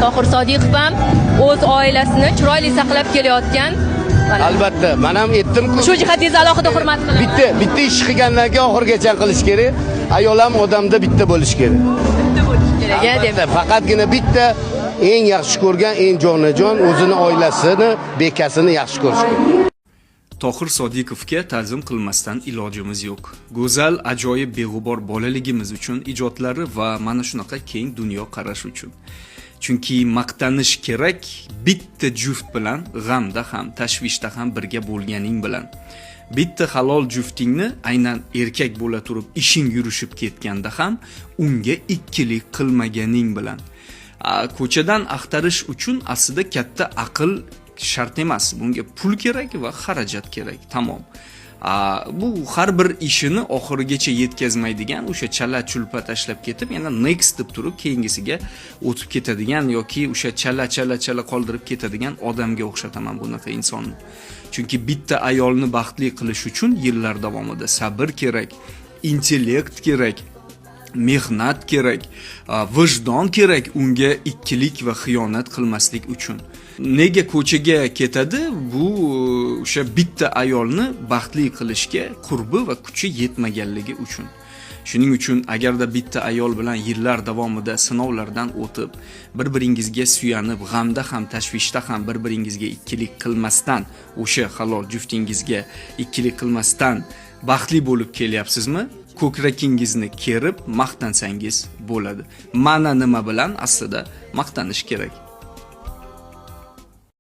Tohir Sodiqov ham o'z oilasini chiroyli saqlab kelayotgan. Albatta, men ham aytdim-ku. Shu jihatingizni alohida hurmat qilaman. Bitta ish qilgandan keyin oxirigacha qilish kerak. Ayol ham odamda bitta bo'lish kerak. Bitta bo'lish kerak, demak. Faqatgina bitta eng yaxshi ko'rgan, eng jonajon o'zini oilasini, bekasini yaxshi ko'rish kerak. Tohir Sodiqovga ta'zim qilmasdan ilojimiz yo'q. Go'zal, ajoyib, beg'ubor bolaligimiz uchun, ijodlari va mana shunaqa keng dunyo qarash uchun. Chunki maqtanish kerak bitta juft bilan, g'amda ham, tashvishda ham birga bo'lganing bilan. Bitta halol juftingni aynan erkak bo'la turib ishing yurishib ketganda ham unga ikkilik qilmaganing bilan. Ko'chadan axtarish uchun aslida katta aql shart emas. Bunga pul kerak va xarajat kerak. Tamom. Bu har bir ishini oxirigacha yetkazmaydigan, o'sha chala-chulpa tashlab ketib, yana next deb turib keyingisiga o'tib ketadigan yoki o'sha chala qoldirib ketadigan odamga o'xshataman bunaqa insonni. Chunki bitta ayolni baxtli qilish uchun yillar davomida sabr kerak, intellekt kerak, mehnat kerak, vijdon kerak unga ikkilik va xiyonat qilmaslik uchun. Nega ko'chaga ketadi? Bu o'sha bitta ayolni baxtli qilishga qurbi va kuchi yetmaganligi uchun. Shuning uchun agarda bitta ayol bilan yillar davomida sinovlardan o'tib, bir-biringizga suyanib, g'amda ham, tashvishda ham bir-biringizga ikkilik qilmasdan, o'sha halol juftingizga ikkilik qilmasdan baxtli bo'lib kelyapsizmi? Ko'krakingizni kerib maqtansangiz bo'ladi. Mana nima bilan aslida maqtanish kerak.